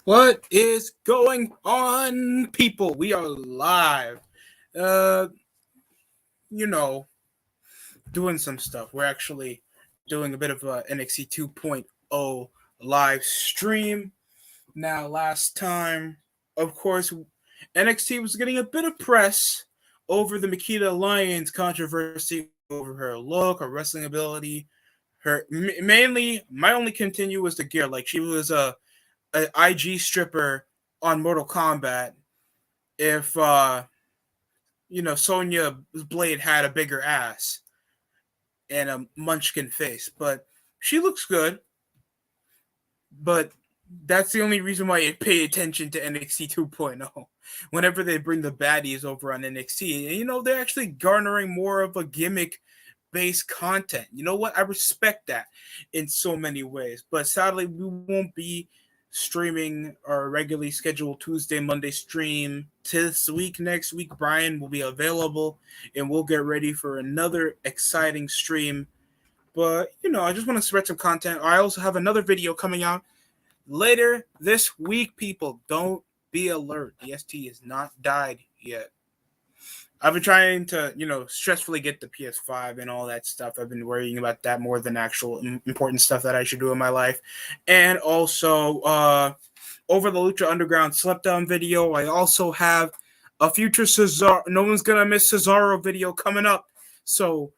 What is going on, people? We are live. Uh, you know, doing some stuff. We're actually doing a bit of a NXT 2.0 live stream. Now, last time, of course, NXT was getting a bit of press over the Makita Lyons controversy over her look, her wrestling ability. Mainly, my only continue was the gear. Like, she was an IG stripper on Mortal Kombat. If Sonya Blade had a bigger ass and a munchkin face, but she looks good. But that's the only reason why I pay attention to NXT 2.0. Whenever they bring the baddies over on NXT, they're actually garnering more of a gimmick based content. You know what? I respect that in so many ways. But sadly, we won't be streaming our regularly scheduled Tuesday, Monday stream this week. Next week, Brian will be available and we'll get ready for another exciting stream. But, I just want to spread some content. I also have another video coming out later this week, people. Don't be alert. The ST has not died yet. I've been trying to, stressfully get the PS5 and all that stuff. I've been worrying about that more than actual important stuff that I should do in my life. And also, over the Lucha Underground Slept Down video, I also have a future Cesaro. No one's going to miss Cesaro video coming up. So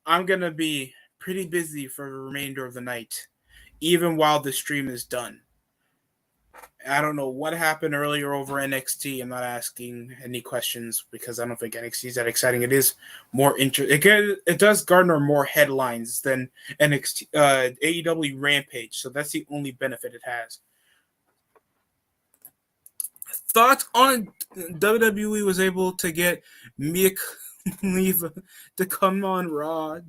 I'm going to be pretty busy for the remainder of the night, even while the stream is done. I don't know what happened earlier over NXT. I'm not asking any questions because I don't think NXT is that exciting. It is more interesting. It does garner more headlines than NXT, AEW Rampage. So that's the only benefit it has. Thoughts on WWE was able to get Mia Khalifa to come on Raw?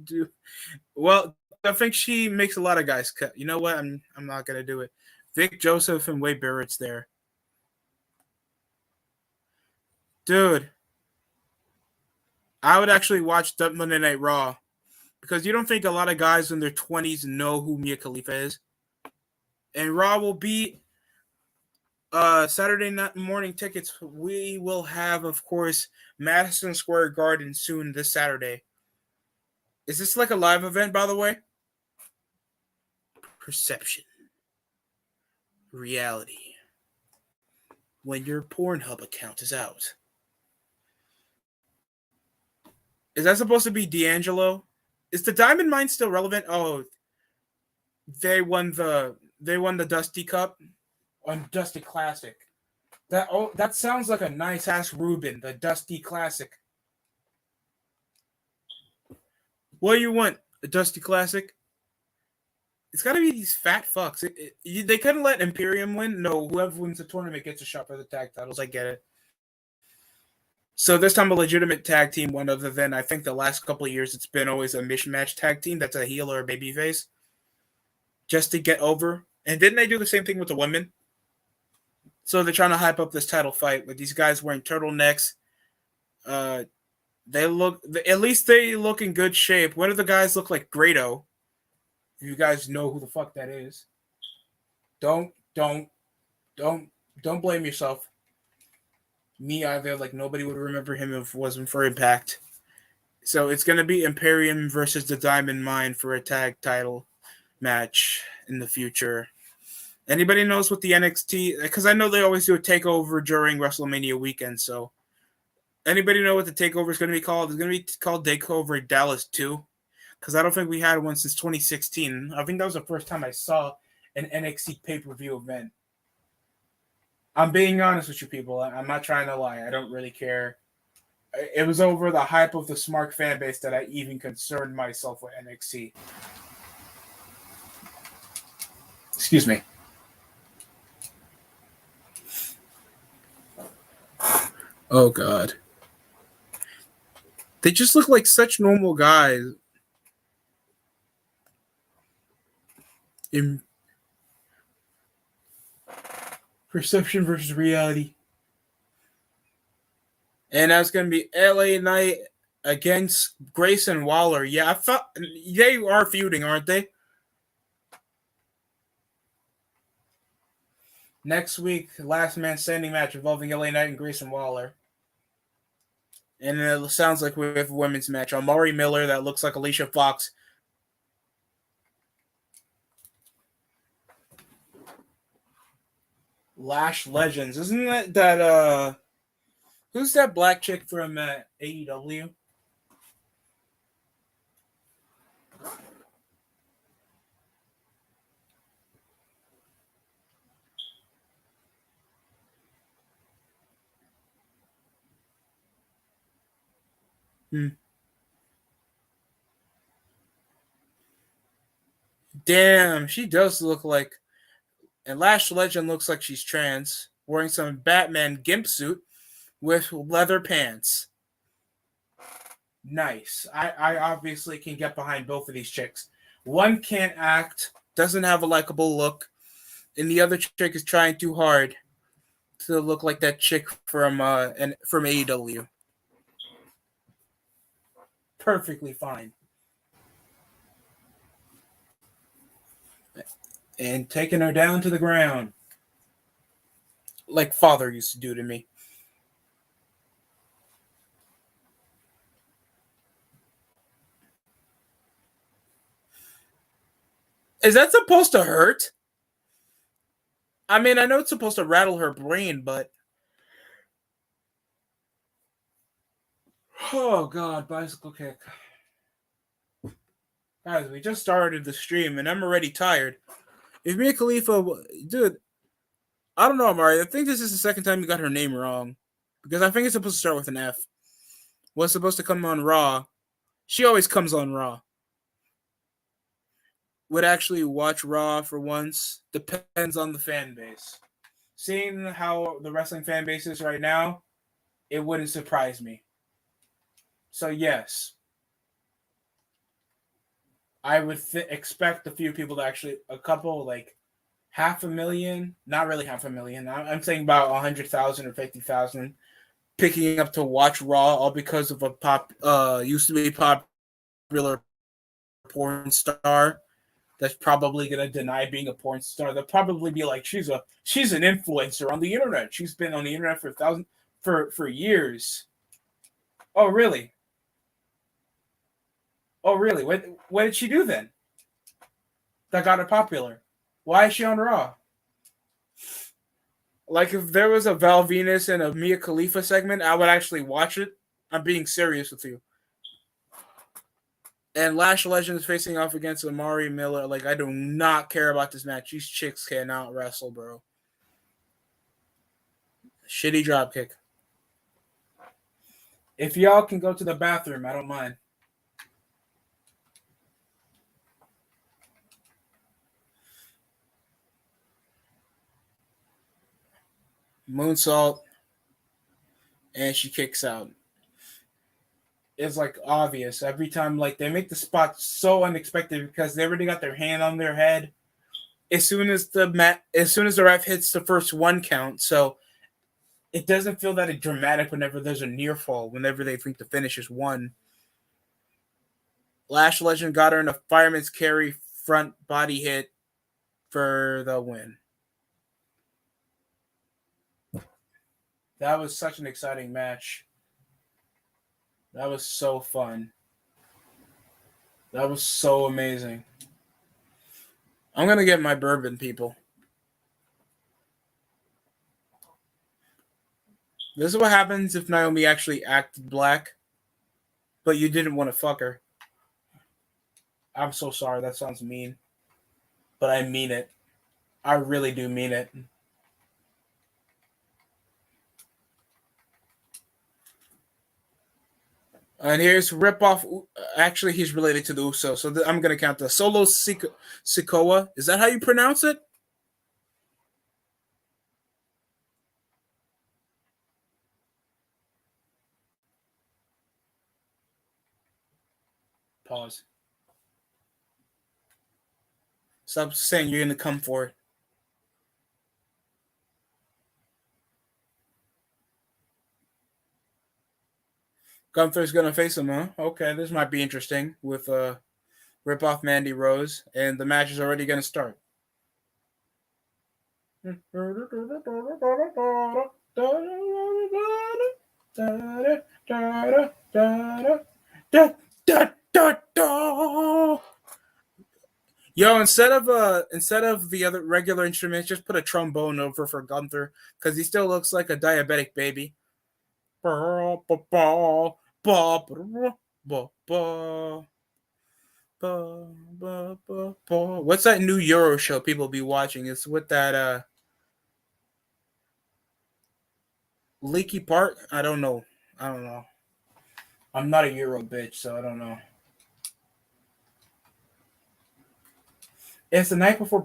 Well, I think she makes a lot of guys cut. You know what? I'm not gonna do it. Vic Joseph and Wade Barrett's there. Dude, I would actually watch that Monday Night Raw because you don't think a lot of guys in their 20s know who Mia Khalifa is. And Raw will be Saturday night morning tickets. We will have, of course, Madison Square Garden soon this Saturday. Is this like a live event, by the way? Perception. Reality. When your Pornhub account is out. Is that supposed to be D'Angelo? Is the Diamond Mine still relevant? Oh, they won the Dusty Cup on Dusty Classic. That sounds like a nice ass Reuben, the Dusty Classic. What do you want? A Dusty Classic? It's got to be these fat fucks. They couldn't let Imperium win. No, whoever wins the tournament gets a shot for the tag titles. I get it. So this time a legitimate tag team, one other than I think the last couple of years it's been always a mishmash tag team that's a heel or a babyface. Just to get over. And didn't they do the same thing with the women? So they're trying to hype up this title fight with these guys wearing turtlenecks. At least they look in good shape. One of the guys look like Grado. If you guys know who the fuck that is. Don't blame yourself. Me either. Like, nobody would remember him if it wasn't for Impact. So it's going to be Imperium versus the Diamond Mine for a tag title match in the future. Anybody knows what the NXT... Because I know they always do a takeover during WrestleMania weekend, so... Anybody know what the takeover is going to be called? It's going to be called Takeover Dallas 2. Because I don't think we had one since 2016. I think that was the first time I saw an NXT pay-per-view event. I'm being honest with you people. I'm not trying to lie. I don't really care. It was over the hype of the Smart fan base that I even concerned myself with NXT. Excuse me. Oh, God. They just look like such normal guys. In perception versus reality. And that's going to be LA Knight against Grayson Waller. Yeah, I thought they are feuding, aren't they? Next week, last man standing match involving LA Knight and Grayson Waller. And it sounds like we have a women's match. Amari Miller, that looks like Alicia Fox. Lash Legends. Isn't that who's that black chick from AEW? Damn, she does look like. And Lash Legend looks like she's trans, wearing some Batman gimp suit with leather pants. Nice. I obviously can get behind both of these chicks. One can't act, doesn't have a likable look, and the other chick is trying too hard to look like that chick from AEW. Perfectly fine. And taking her down to the ground. Like father used to do to me. Is that supposed to hurt? I mean, I know it's supposed to rattle her brain, but... Oh, God, bicycle kick. Guys, we just started the stream, and I'm already tired. If Mia Khalifa... Dude, I don't know, Amari. I think this is the second time you got her name wrong. Because I think it's supposed to start with an F. Was supposed to come on Raw. She always comes on Raw. Would actually watch Raw for once. Depends on the fan base. Seeing how the wrestling fan base is right now, it wouldn't surprise me. So yes, I would expect a few people to actually, a couple, like 500,000, not really 500,000. I'm saying about 100,000 or 50,000, picking up to watch Raw all because of a used to be popular porn star that's probably gonna deny being a porn star. They'll probably be like, she's an influencer on the internet. She's been on the internet for years. Oh really? Oh really? What did she do then? That got her popular. Why is she on Raw? Like if there was a Val Venus and a Mia Khalifa segment, I would actually watch it. I'm being serious with you. And Lash Legend is facing off against Amari Miller. Like, I do not care about this match. These chicks cannot wrestle, bro. Shitty dropkick. If y'all can go to the bathroom, I don't mind. Moonsault. And she kicks out. It's like obvious. Every time, like, they make the spot so unexpected because they already got their hand on their head. As soon as the ref hits the first one count, so it doesn't feel that dramatic whenever there's a near fall, whenever they think the finish is won. Lash Legend got her in a fireman's carry front body hit for the win. That was such an exciting match. That was so fun. That was so amazing. I'm going to get my bourbon, people. This is what happens if Naomi actually acted black, but you didn't want to fuck her. I'm so sorry. That sounds mean. But I mean it. I really do mean it. And here's ripoff. Actually, he's related to the Uso. So I'm going to count the Solo Sikoa. Is that how you pronounce it? Pause. Stop saying you're going to come for it. Gunther's going to face him, huh? Okay, this might be interesting with ripoff Mandy Rose. And the match is already going to start. Yo, instead of the other regular instruments, just put a trombone over for Gunther because he still looks like a diabetic baby. What's that new Euro show people be watching? It's with that Leaky Part. I don't know. I don't know. I'm not a Euro bitch, so I don't know. It's the night before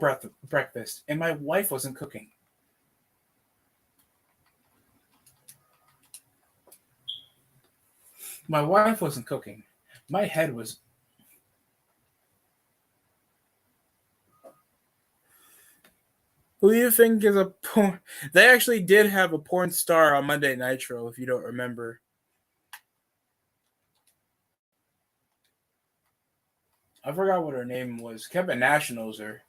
breakfast, and my wife wasn't cooking. My wife wasn't cooking. My head was. Who do you think is a porn? They actually did have a porn star on Monday Nitro, if you don't remember. I forgot what her name was. Kevin Nash knows her.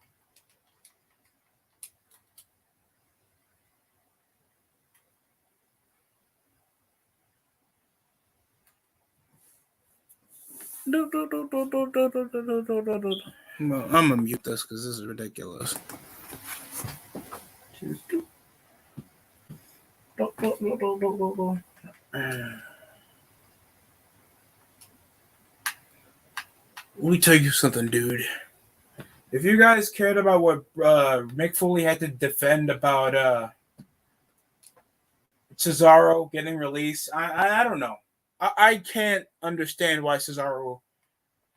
Well, I'm gonna mute this because this is ridiculous. Let me tell you something, dude. If you guys cared about what Mick Foley had to defend about Cesaro getting released, I don't know. I can't understand why Cesaro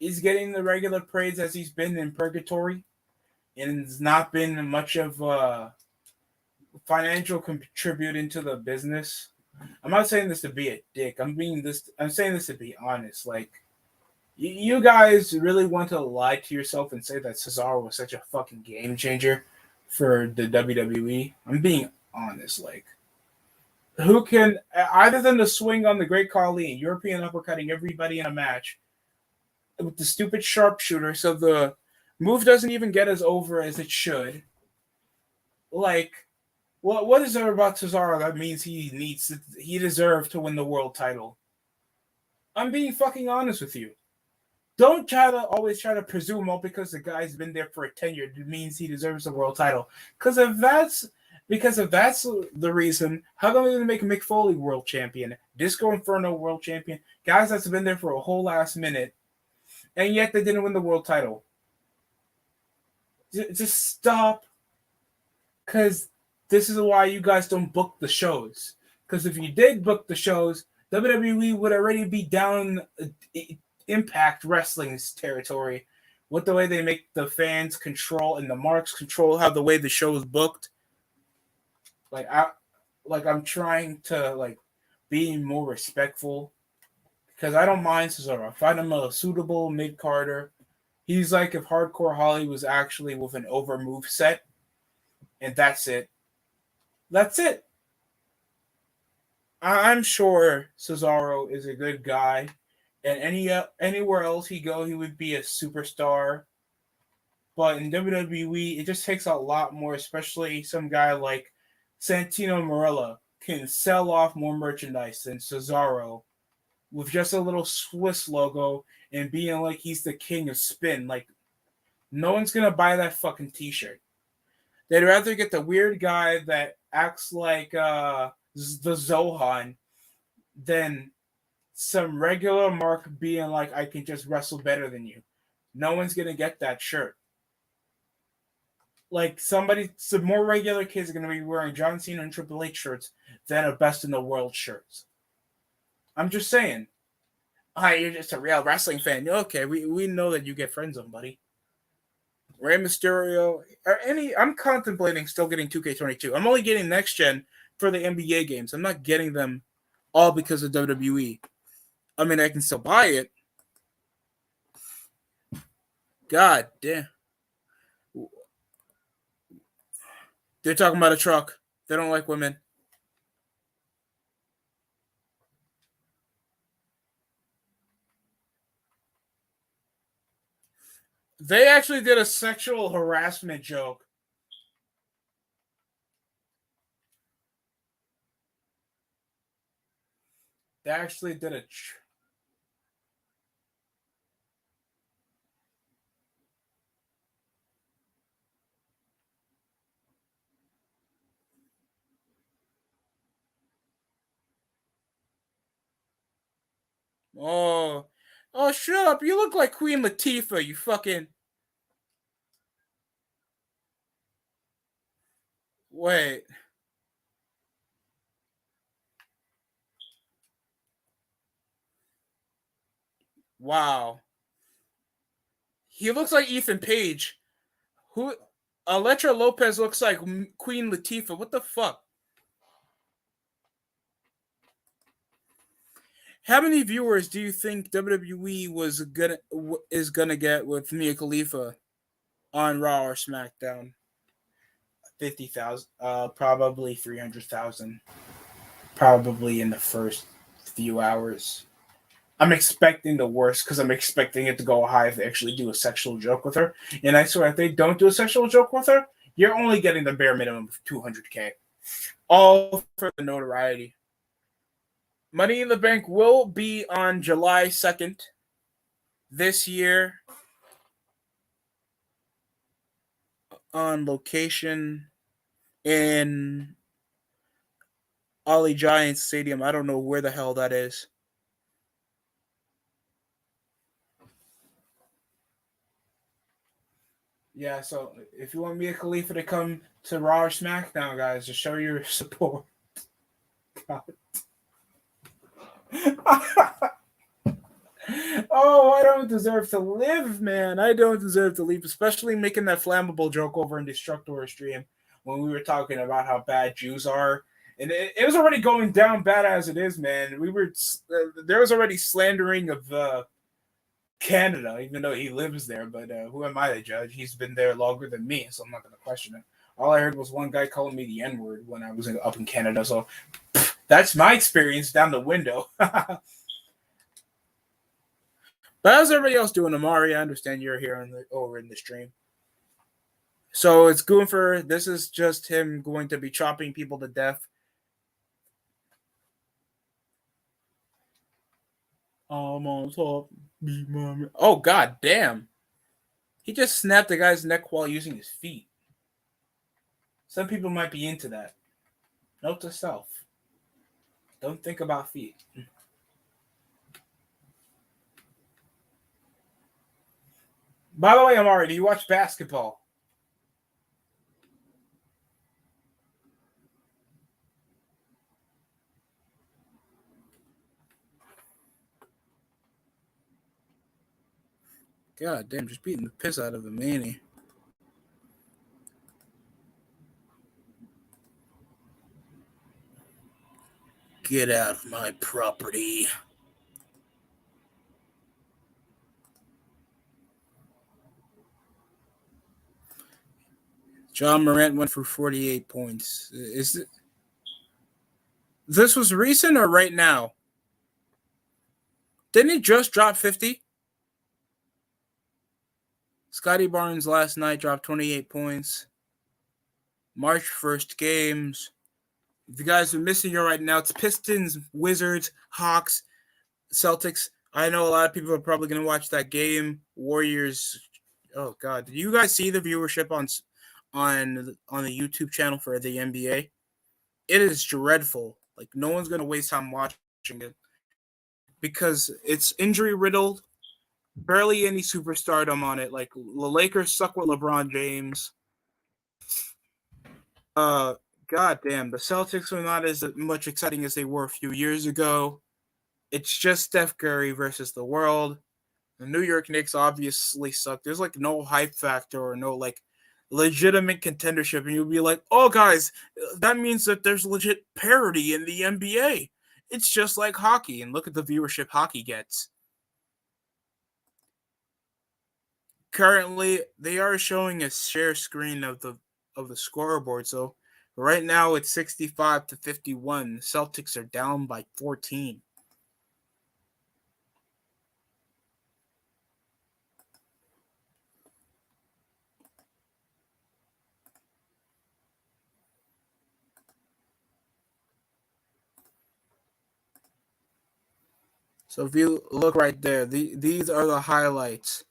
is getting the regular praise as he's been in purgatory, and it's not been much of a financial contributing to the business. I'm not saying this to be a dick. I'm saying this to be honest. Like, you guys really want to lie to yourself and say that Cesaro was such a fucking game changer for the WWE? I'm being honest. Like, who can, other than the swing on the Great Khali and European uppercutting everybody in a match with the stupid sharpshooter, so the move doesn't even get as over as it should. Like, what is there about Cesaro that means he deserved to win the world title? I'm being fucking honest with you. Don't always try to presume all because the guy's been there for a tenure it means he deserves the world title. Because if that's the reason, how come they didn't make Mick Foley world champion, Disco Inferno world champion, guys that's been there for a whole last minute, and yet they didn't win the world title? Just stop. Because this is why you guys don't book the shows. Because if you did book the shows, WWE would already be down Impact Wrestling's territory with the way they make the fans control and the marks control how the way the show is booked. I'm trying to be more respectful because I don't mind Cesaro. I find him a suitable mid carder. He's like if Hardcore Holly was actually with an over move set, and that's it. That's it. I'm sure Cesaro is a good guy, and anywhere else he go, he would be a superstar. But in WWE, it just takes a lot more, especially some guy like Santino Marella can sell off more merchandise than Cesaro with just a little Swiss logo and being like he's the king of spin. Like, no one's going to buy that fucking t-shirt. They'd rather get the weird guy that acts like the Zohan than some regular mark being like, I can just wrestle better than you. No one's going to get that shirt. Like, some more regular kids are going to be wearing John Cena and Triple H shirts than a Best in the World shirts. I'm just saying. Hi, you're just a real wrestling fan. Okay, we know that you get friends on, buddy. Rey Mysterio, I'm contemplating still getting 2K22. I'm only getting next gen for the NBA games. I'm not getting them all because of WWE. I mean, I can still buy it. God damn. They're talking about a truck. They don't like women. They actually did a sexual harassment joke. They actually did a. Oh, oh, shut up! You look like Queen Latifah. You fucking wait. Wow, he looks like Ethan Page. Who? Electra Lopez looks like Queen Latifah. What the fuck? How many viewers do you think WWE is gonna get with Mia Khalifa on Raw or SmackDown? 50,000. Probably 300,000. Probably in the first few hours. I'm expecting the worst because I'm expecting it to go high if they actually do a sexual joke with her. And I swear, if they don't do a sexual joke with her, you're only getting the bare minimum of 200K. All for the notoriety. Money in the Bank will be on July 2nd this year on location in Ollie Giants Stadium. I don't know where the hell that is. Yeah, so if you want Mia Khalifa to come to Raw or SmackDown, guys, just show your support. Oh, I don't deserve to live, man. I don't deserve to live, especially making that flammable joke over in Destructor stream when we were talking about how bad Jews are. And it was already going down bad as it is, man. There was already slandering of Canada, even though he lives there. But who am I to judge? He's been there longer than me, so I'm not going to question it. All I heard was one guy calling me the N word when I was up in Canada. So that's my experience down the window. But how's everybody else doing, Amari? I understand you're here over in the stream. So it's Goonfer. This is just him going to be chopping people to death. I'm on top. Oh, god damn. He just snapped the guy's neck while using his feet. Some people might be into that. Note to self. Don't think about feet. By the way, Amari, do you watch basketball? God damn, just beating the piss out of him, ain't he? Get out of my property. John Morant went for 48 points. This was recent or right now? Didn't he just drop 50? Scotty Barnes last night dropped 28 points. March 1st games. If you guys are missing here right now, it's Pistons, Wizards, Hawks, Celtics. I know a lot of people are probably going to watch that game. Warriors. Oh God, did you guys see the viewership on the YouTube channel for the NBA? It is dreadful. Like no one's going to waste time watching it because it's injury riddled. Barely any superstardom on it. Like the Lakers suck with LeBron James. God damn, the Celtics are not as much exciting as they were a few years ago. It's just Steph Curry versus the world. The New York Knicks obviously suck. There's like no hype factor or no like legitimate contendership, and you'll be like, "Oh, guys, that means that there's legit parity in the NBA." It's just like hockey, and look at the viewership hockey gets. Currently, they are showing a share screen of the scoreboard. So right now it's 65-51. Celtics are down by 14. So if you look right there, these are the highlights.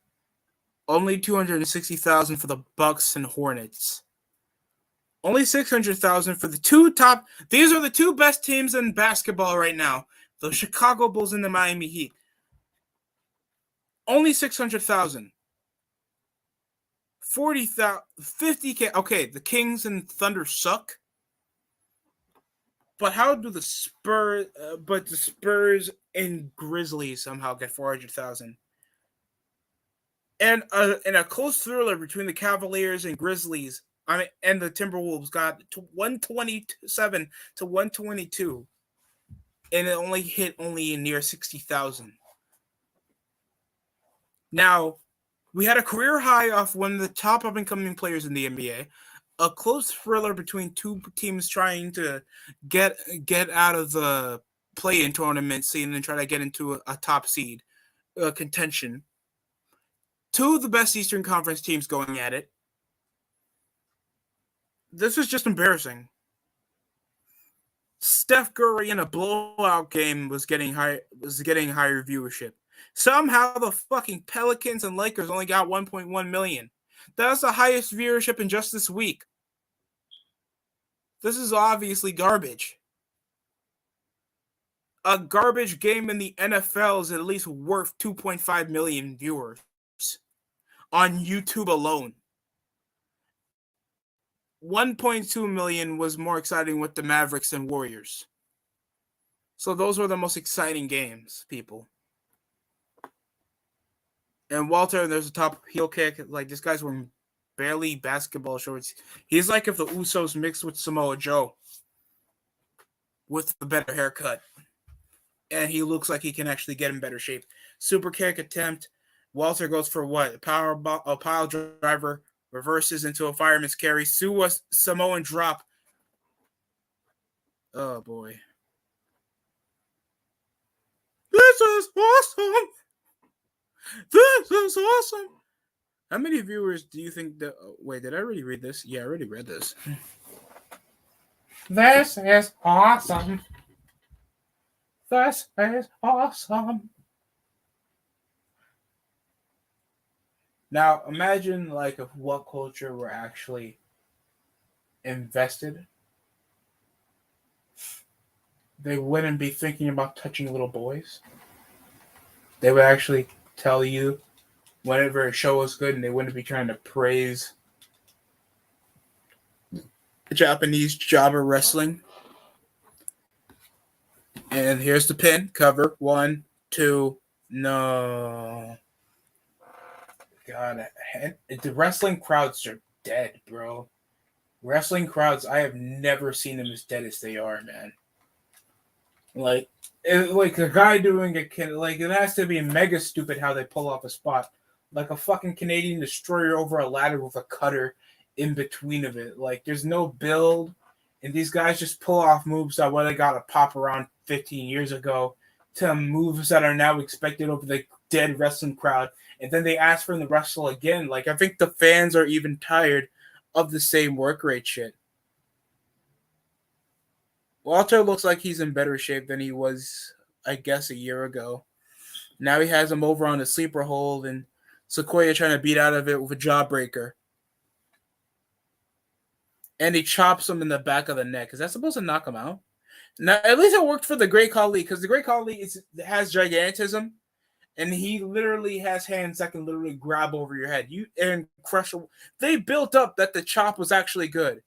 Only 260,000 for the Bucks and Hornets. Only 600,000 for the two top. These are the two best teams in basketball right now. The Chicago Bulls and the Miami Heat. Only 600,000. 40,000, 50K. Okay, the Kings and Thunder suck. But how do the Spurs? But the Spurs and Grizzlies somehow get 400,000. And a close thriller between the Cavaliers and Grizzlies. And the Timberwolves got 127 to 122, and it only hit near 60,000. Now, we had a career high off one of the top up-and-coming players in the NBA, a close thriller between two teams trying to get out of the play-in tournament scene and try to get into a top seed contention. Two of the best Eastern Conference teams going at it. This was just embarrassing. Steph Curry in a blowout game was getting higher viewership. Somehow the fucking Pelicans and Lakers only got 1.1 million. That's the highest viewership in just this week. This is obviously garbage. A garbage game in the NFL is at least worth 2.5 million viewers on YouTube alone. 1.2 million was more exciting with the Mavericks and Warriors. So those were the most exciting games, people. And Walter, there's a top heel kick. Like, this guy's wearing barely basketball shorts. He's like if the Usos mixed with Samoa Joe with the better haircut. And he looks like he can actually get in better shape. Super kick attempt. Walter goes for what? A pile driver. Reverses into a fireman's carry. Samoan drop. Oh, boy. This is awesome. This is awesome. How many viewers do you think that... wait, did I already read this? Yeah, I already read this. This is awesome. This is awesome. Now, imagine like if what culture were actually invested. They wouldn't be thinking about touching little boys. They would actually tell you whenever a show was good, and they wouldn't be trying to praise Japanese jobber wrestling. And here's the pin cover. 1, 2, no. God, the wrestling crowds are dead, bro. Wrestling crowds, I have never seen them as dead as they are, man. Like a guy doing it has to be mega stupid how they pull off a spot. Like a fucking Canadian destroyer over a ladder with a cutter in between of it. Like, there's no build, and these guys just pull off moves that would have got a pop around 15 years ago to moves that are now expected over the dead wrestling crowd. And then they ask for them to wrestle again. Like, I think the fans are even tired of the same work rate shit. Walter looks like he's in better shape than he was, I guess, a year ago. Now he has him over on the sleeper hold, and Sequoia trying to beat out of it with a jawbreaker. And he chops him in the back of the neck. Is that supposed to knock him out? Now, at least it worked for the Great Khali, because the Great Khali has gigantism, and he literally has hands that can literally grab over your head and crush. They built up that the chop was actually good.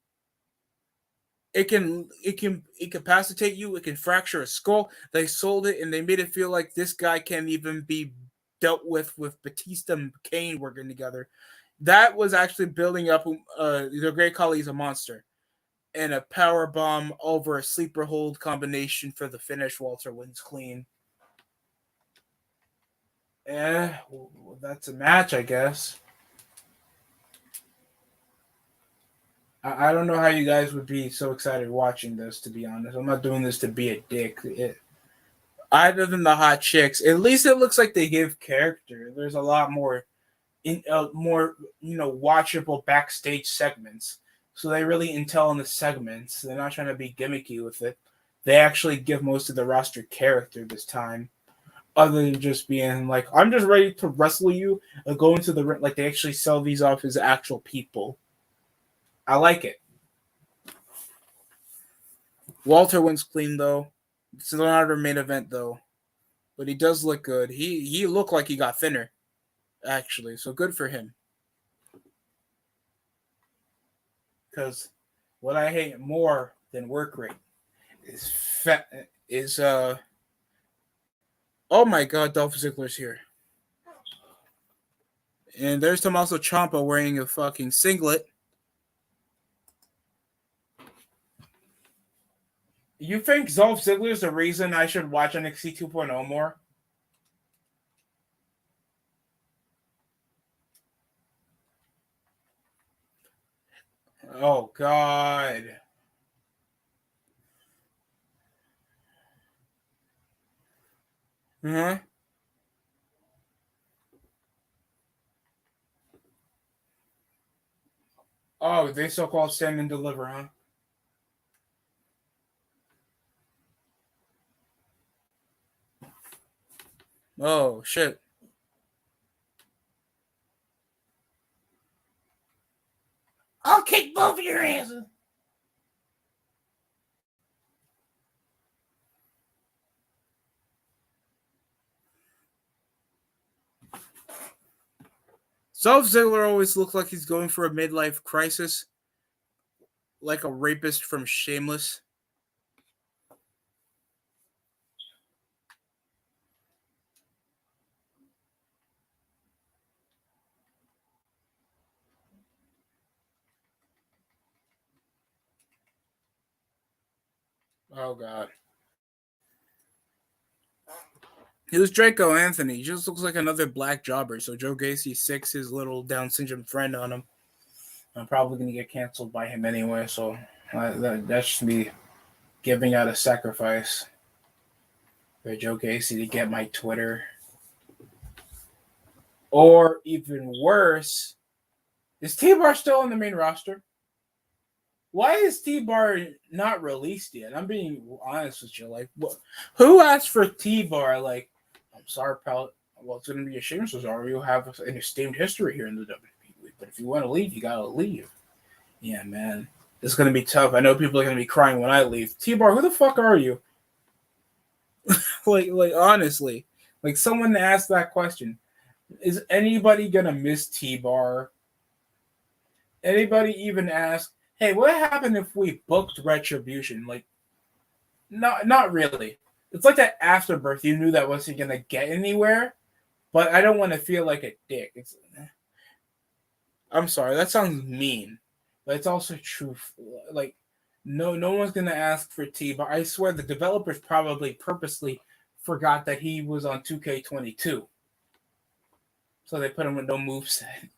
It can incapacitate you. It can fracture a skull. They sold it, and they made it feel like this guy can't even be dealt with Batista and Kane working together. That was actually building up. The Great Khali is a monster. And a power bomb over a sleeper hold combination for the finish. Walter wins clean. Well, that's a match, I guess. I don't know how you guys would be so excited watching this, to be honest. I'm not doing this to be a dick. Other than the hot chicks, at least it looks like they give character. There's a lot more, watchable backstage segments. So they really intel on the segments. They're not trying to be gimmicky with it. They actually give most of the roster character this time. other than just being like, I'm just ready to wrestle you and go into the ring. Like, they actually sell these off as actual people. I like it. Walter wins clean, though. It's not a main event, though. But he does look good. He looked like he got thinner, actually. So good for him. Because what I hate more than work rate is oh my god, Dolph Ziggler's here. And there's Tommaso Ciampa wearing a fucking singlet. You think Dolph Ziggler is the reason I should watch NXT 2.0 more? Oh god. Huh? Oh, they so-called stand and deliver, huh? Oh shit. I'll kick both of your asses. Dolph Ziggler always looks like he's going for a midlife crisis, like a rapist from Shameless. Oh god. He was Draco Anthony. He just looks like another black jobber. So Joe Gacy sicks his little Down syndrome friend on him. I'm probably gonna get canceled by him anyway. So that's just me giving out a sacrifice for Joe Gacy to get my Twitter. Or even worse, is T-Bar still on the main roster? Why is T-Bar not released yet? I'm being honest with you. Like, who asked for T-Bar? Like, I'm sorry, pal. Well, it's going to be a shame, so sorry. You have an esteemed history here in the WWE. But if you want to leave, you got to leave. Yeah, man. It's going to be tough. I know people are going to be crying when I leave. T-Bar, who the fuck are you? like, honestly. Like, someone asked that question. Is anybody going to miss T-Bar? Anybody even ask, hey, what happened if we booked Retribution? Like, not really. It's like that Afterbirth. You knew that wasn't gonna get anywhere, but I don't want to feel like a dick. I'm sorry, that sounds mean, but it's also true. Like, no one's gonna ask for T. But I swear the developers probably purposely forgot that he was on 2K22, so they put him with no moveset.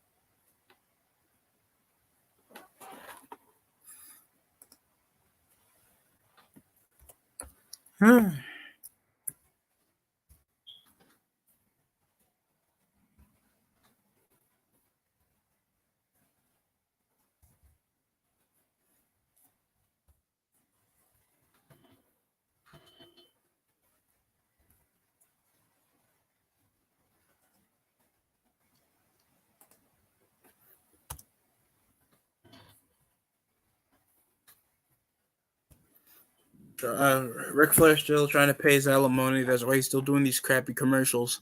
Ric Flair's still trying to pay his alimony. That's why he's still doing these crappy commercials.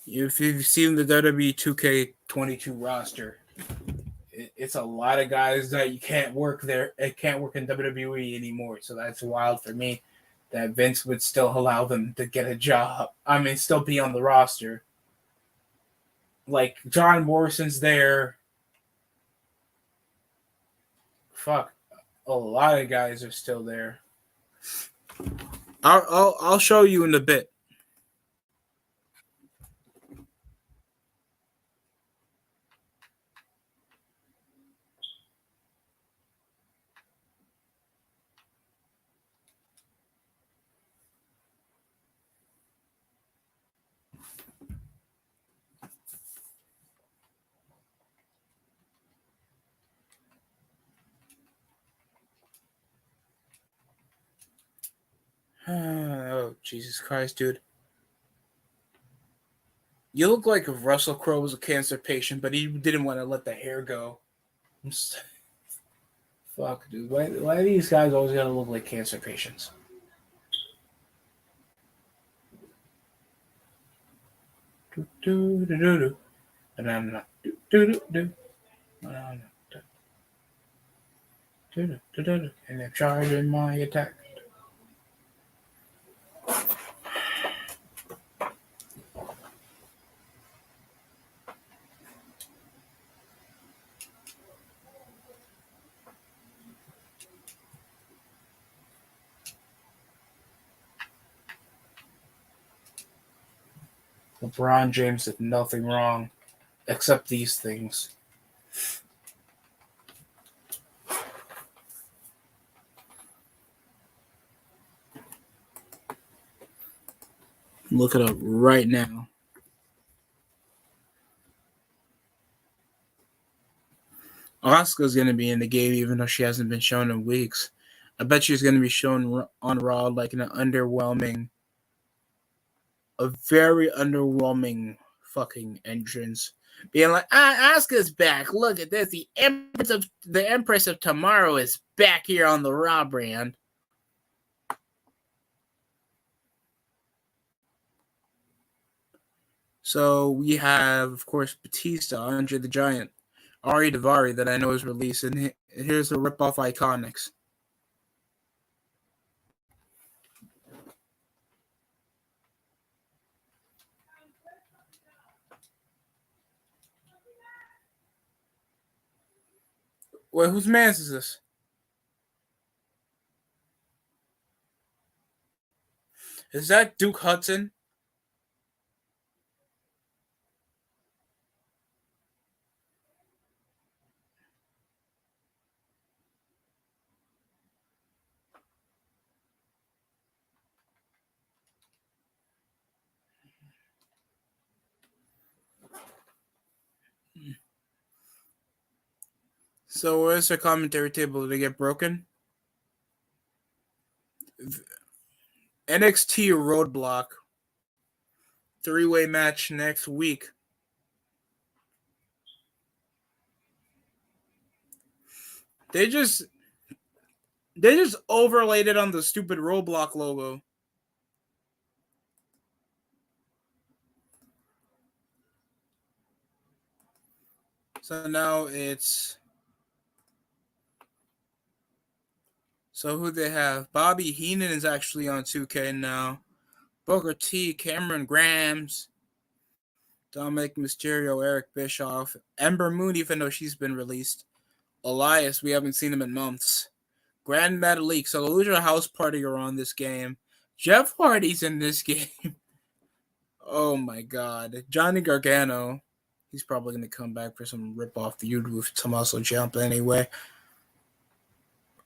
If you've seen the WWE 2K22 roster, it's a lot of guys that you can't work there. It can't work in WWE anymore. So that's wild for me that Vince would still allow them to get a job. I mean, still be on the roster. Like John Morrison's there. Fuck, a lot of guys are still there. I'll show you in a bit. Oh, Jesus Christ, dude. You look like if Russell Crowe was a cancer patient, but he didn't want to let the hair go. Fuck, dude. Why do these guys always gotta look like cancer patients? Do do do do do. And I'm not do do do do. And they're charging my attack. LeBron James did nothing wrong except these things. Look it up right now. Asuka's going to be in the game even though she hasn't been shown in weeks. I bet she's going to be shown on Raw like an a very underwhelming fucking entrance. Being like, Asuka's back. Look at this. The Empress of Tomorrow is back here on the Raw brand. So we have, of course, Batista, Andre the Giant, Ari Daivari that I know is released, and here's a rip-off Iconics. Wait, whose man's is this? Is that Duke Hudson? So where's the commentary table? Did it get broken? NXT Roadblock. 3-way match next week. They just overlaid it on the stupid Roadblock logo. So now it's... So who they have? Bobby Heenan is actually on 2K now. Booker T, Cameron Grimes, Dominic Mysterio, Eric Bischoff, Ember Moon, even though she's been released. Elias, we haven't seen him in months. Grand Metalik, so the Lucha House Party are on this game. Jeff Hardy's in this game. Oh my god. Johnny Gargano. He's probably going to come back for some rip-off feud with Tommaso Ciampa anyway.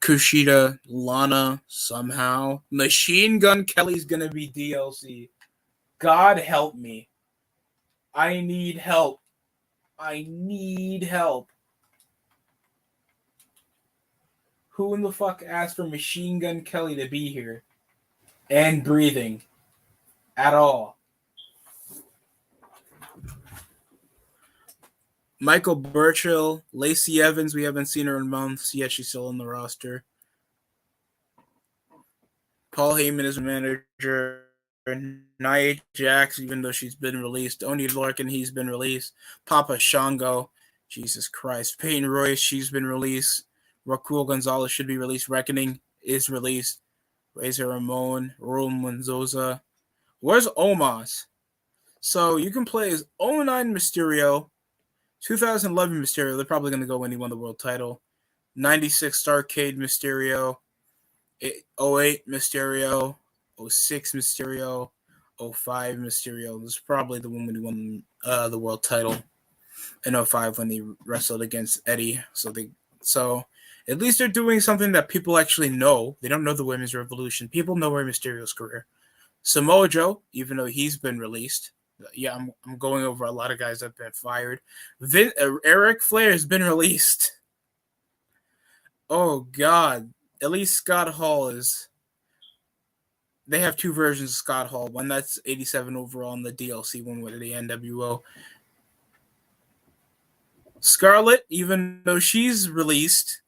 Kushida, Lana, somehow. Machine Gun Kelly's going to be DLC. God help me. I need help. I need help. Who in the fuck asked for Machine Gun Kelly to be here? And breathing. At all. Michael Burchill, Lacey Evans, we haven't seen her in months, yet she's still on the roster. Paul Heyman is a manager. Nia Jax, even though she's been released. Oni Lorcan, he's been released. Papa Shango, Jesus Christ. Peyton Royce, she's been released. Raquel Gonzalez should be released. Reckoning is released. Razor Ramon, Raul Mendoza. Where's Omos? So you can play as 09 Mysterio, 2011 Mysterio. They're probably going to go when he won the world title. 96 Starrcade Mysterio. 08 Mysterio. 06 Mysterio. 05 Mysterio. This is probably the one when he won the world title. In 05 when he wrestled against Eddie. So at least they're doing something that people actually know. They don't know the Women's Revolution. People know Rey Mysterio's career. Samoa Joe, even though he's been released. Yeah, I'm going over a lot of guys that have been fired. Eric Flair has been released. Oh, God. At least Scott Hall is... they have two versions of Scott Hall. One that's 87 overall, and the DLC one with the NWO. Scarlett, even though she's released,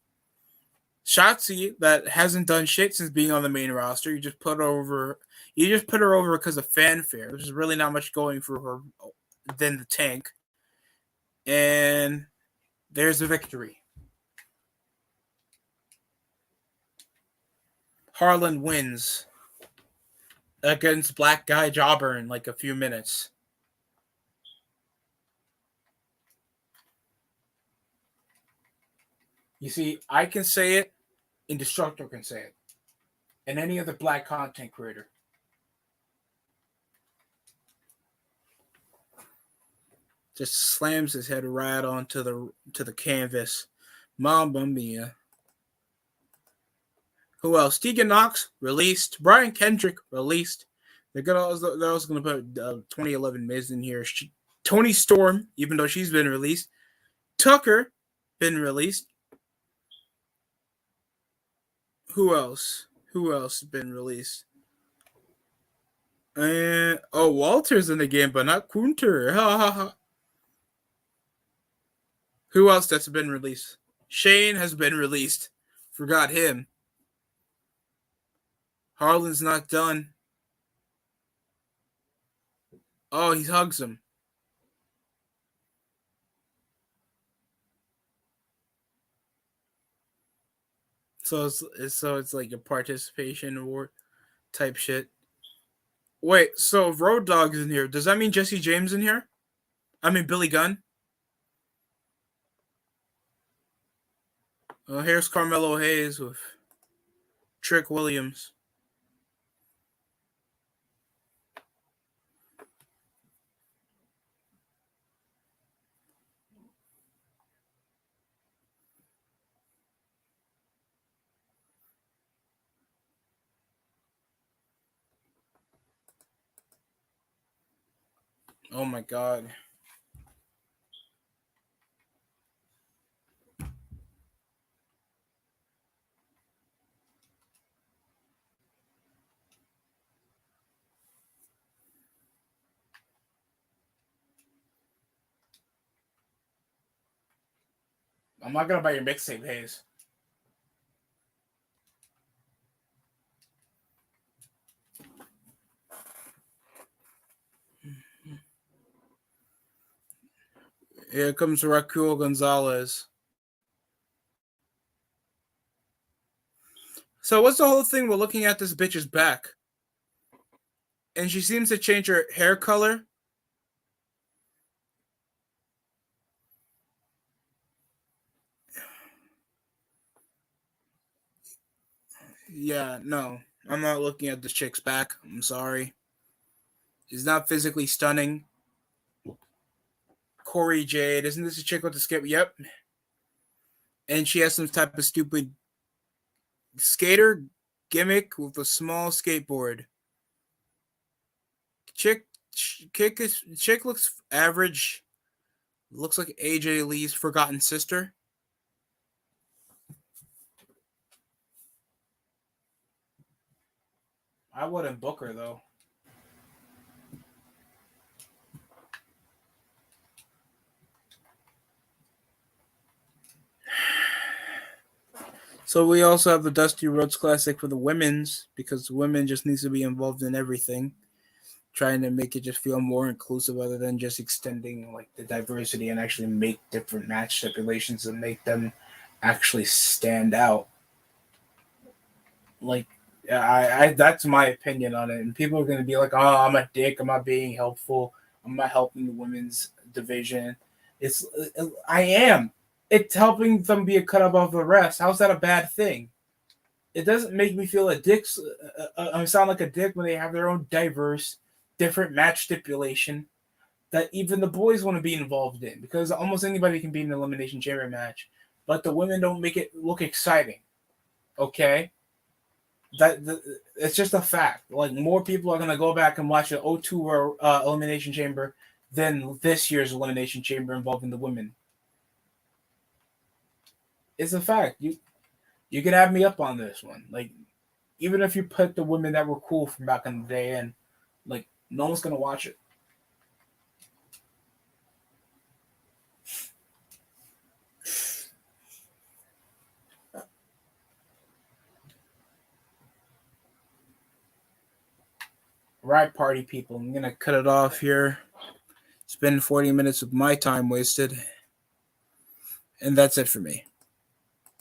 Shotzi, that hasn't done shit since being on the main roster, you just put her over because of fanfare. There's really not much going for her than the tank. And there's a victory. Harlan wins against Black Guy Jobber in like a few minutes. You see, I can say it, and Destructor can say it, and any other black content creator. Just slams his head right onto the canvas. Mamma mia. Who else? Tegan Knox released. Brian Kendrick released. They're also gonna put 2011 Miz in here. Toni Storm, even though she's been released. Tucker been released. Who else? Who else has been released? And Walter's in the game, but not Kunter. Ha ha ha. Who else that's been released? Shane has been released. Forgot him. Harlan's not done. Oh, he hugs him. So it's like a participation award type shit. Wait, so Road Dogg's in here. Does that mean Jesse James in here? I mean Billy Gunn? Here's Carmelo Hayes with Trick Williams. Oh my god. I'm not gonna buy your mixtape, Hayes. Here comes Raquel Gonzalez. So what's the whole thing? We're looking at this bitch's back. And she seems to change her hair color. Yeah, no. I'm not looking at this chick's back. I'm sorry. She's not physically stunning. Corey Jade. Isn't this a chick with the skip? Yep. And she has some type of stupid skater gimmick with a small skateboard. Chick looks average. Looks like AJ Lee's forgotten sister. I wouldn't book her though. So we also have the Dusty Rhodes Classic for the women's, because women just needs to be involved in everything, trying to make it just feel more inclusive other than just extending like the diversity and actually make different match stipulations and make them actually stand out. Like I that's my opinion on it, and people are going to be like, "Oh, I'm a dick. I'm not being helpful. I'm not helping the women's division." I am. It's helping them be a cut above the rest. How's that a bad thing? It doesn't make me feel a dick. I sound like a dick when they have their own diverse, different match stipulation that even the boys want to be involved in, because almost anybody can be in an elimination chamber match, but the women don't make it look exciting. Okay. It's just a fact. Like, more people are gonna go back and watch the 02 Elimination Chamber than this year's Elimination Chamber involving the women. It's a fact. You can have me up on this one. Like, even if you put the women that were cool from back in the day in, like, no one's gonna watch it. Right, party people. I'm gonna cut it off here. It's been 40 minutes of my time wasted. And that's it for me.